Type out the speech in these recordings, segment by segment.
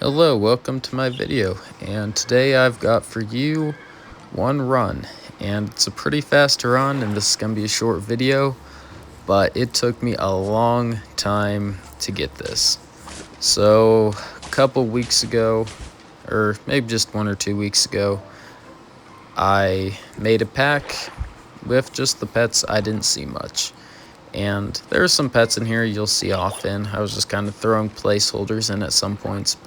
Hello, welcome to my video, and today I've got for you one run, and it's a pretty fast run, and this is going to be a short video, but it took me a long time to get this. So, a couple weeks ago, or maybe just 1 or 2 weeks ago, I made a pack with just the pets I didn't see much. And there's some pets in here you'll see often. I was just kind of throwing placeholders in at some points,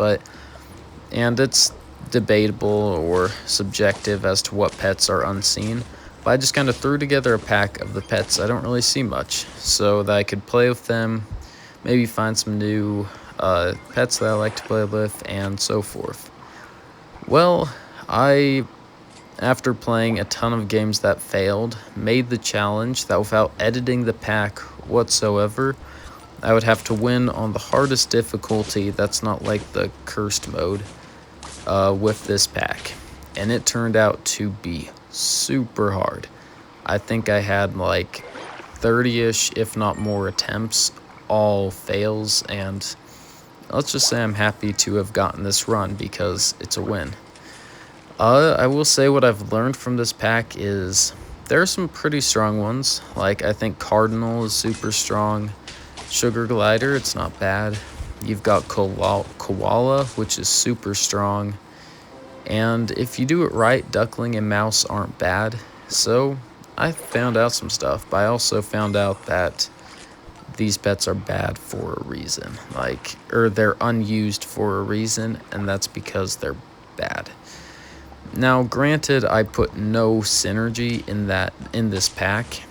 and it's debatable or subjective as to what pets are unseen. But I just kind of threw together a pack of the pets I don't really see much, so that I could play with them, maybe find some new pets that I like to play with, and so forth. Well, after playing a ton of games that failed, made the challenge that without editing the pack whatsoever, I would have to win on the hardest difficulty that's not like the cursed mode with this pack. And it turned out to be super hard. I think I had like 30-ish, if not more attempts, all fails, and let's just say I'm happy to have gotten this run because it's a win. I will say what I've learned from this pack is there are some pretty strong ones. Like, I think Cardinal is super strong. Sugar Glider, it's not bad. You've got Koala, which is super strong. And if you do it right, Duckling and Mouse aren't bad. So, I found out some stuff, but I also found out that these pets are bad for a reason. Or they're unused for a reason, and that's because they're bad. Now, granted, I put no synergy in this pack,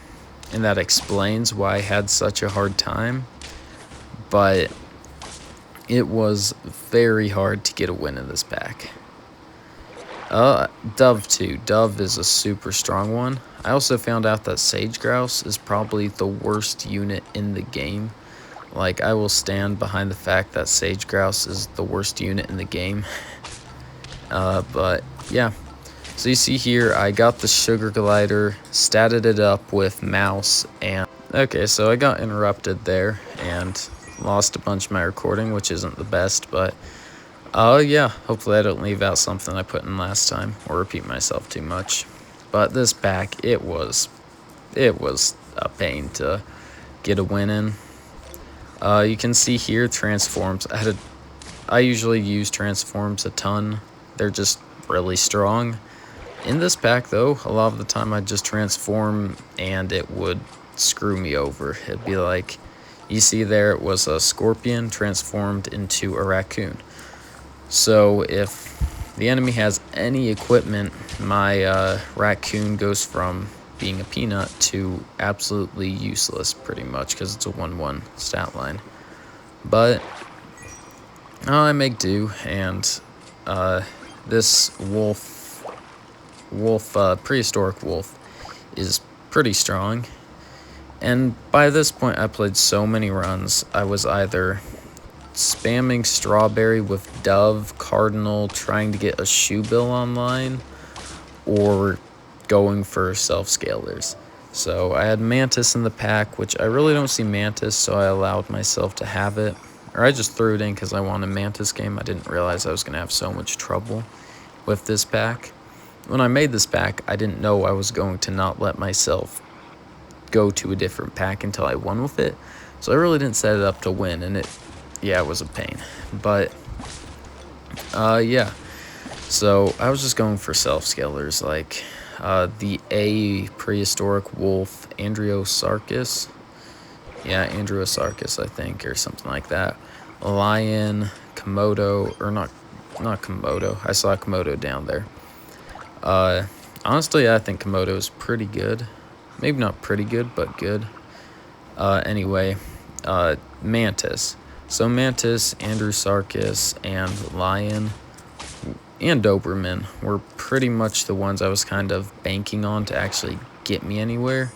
and that explains why I had such a hard time, but it was very hard to get a win in this pack. Dove too. Dove is a super strong one. I also found out that Sage Grouse is probably the worst unit in the game. Like, I will stand behind the fact that Sage Grouse is the worst unit in the game. But yeah, so you see here I got the Sugar Glider, statted it up with Mouse, and okay, so I got interrupted there and lost a bunch of my recording, which isn't the best, but yeah, hopefully I don't leave out something I put in last time or repeat myself too much. But this pack, it was a pain to get a win in. You can see here transforms. I usually use transforms a ton. They're just really strong. In this pack, though, a lot of the time I'd just transform and it would screw me over. It'd be like, you see there, it was a scorpion transformed into a raccoon. So if the enemy has any equipment, my raccoon goes from being a peanut to absolutely useless, pretty much, because it's a 1-1 stat line. But I make do, and this prehistoric wolf is pretty strong. And by this point, I played so many runs, I was either spamming Strawberry with Dove, Cardinal, trying to get a Shoebill online, or going for self-scalers. So I had Mantis in the pack, which I really don't see Mantis, so I allowed myself to have it. Or I just threw it in because I wanted a Mantis game. I didn't realize I was going to have so much trouble with this pack. When I made this pack, I didn't know I was going to not let myself go to a different pack until I won with it. So I really didn't set it up to win, and it was a pain. But yeah, so I was just going for self-scalers, like the A prehistoric wolf, Andreosarchus. Yeah, Andreosarchus, I think, or something like that. Lion, Komodo, or not Komodo. I saw Komodo down there. Honestly, I think Komodo is pretty good. Maybe not pretty good, but good. Anyway, Mantis. So Mantis, Andreosarchus, and Lion, and Doberman were pretty much the ones I was kind of banking on to actually get me anywhere,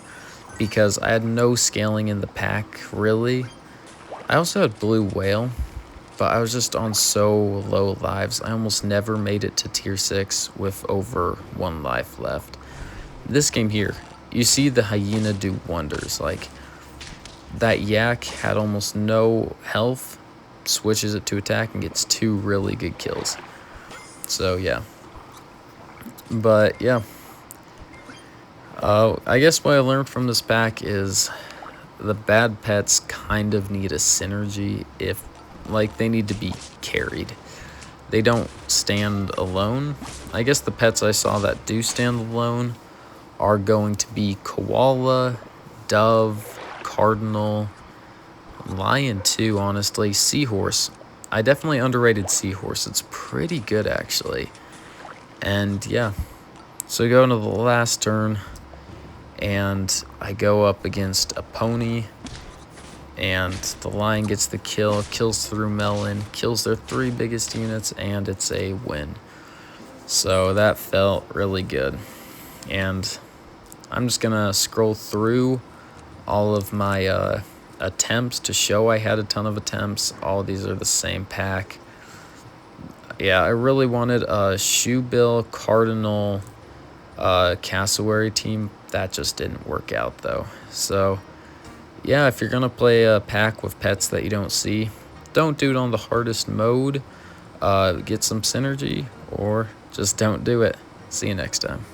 because I had no scaling in the pack, really. I also had Blue Whale, but I was just on so low lives. I almost never made it to tier 6 with over 1 life left. This game here, you see the Hyena do wonders. Like, that Yak had almost no health, switches it to attack and gets 2 really good kills. So yeah. But yeah. I guess what I learned from this pack is the bad pets kind of need a synergy if, like, they need to be carried. They don't stand alone. I guess the pets I saw that do stand alone are going to be koala, dove, cardinal, lion too, honestly, seahorse. I definitely underrated seahorse. It's pretty good, actually. And yeah, so go into the last turn, and I go up against a pony, and the lion gets the kill, kills through melon, kills their 3 biggest units, and it's a win. So that felt really good. And I'm just gonna scroll through all of my attempts to show I had a ton of attempts. All of these are the same pack. Yeah, I really wanted a Shoebill, Cardinal, Cassowary team. That just didn't work out though. So yeah, if you're gonna play a pack with pets that you don't see, don't do it on the hardest mode. Get some synergy, or just don't do it. See you next time.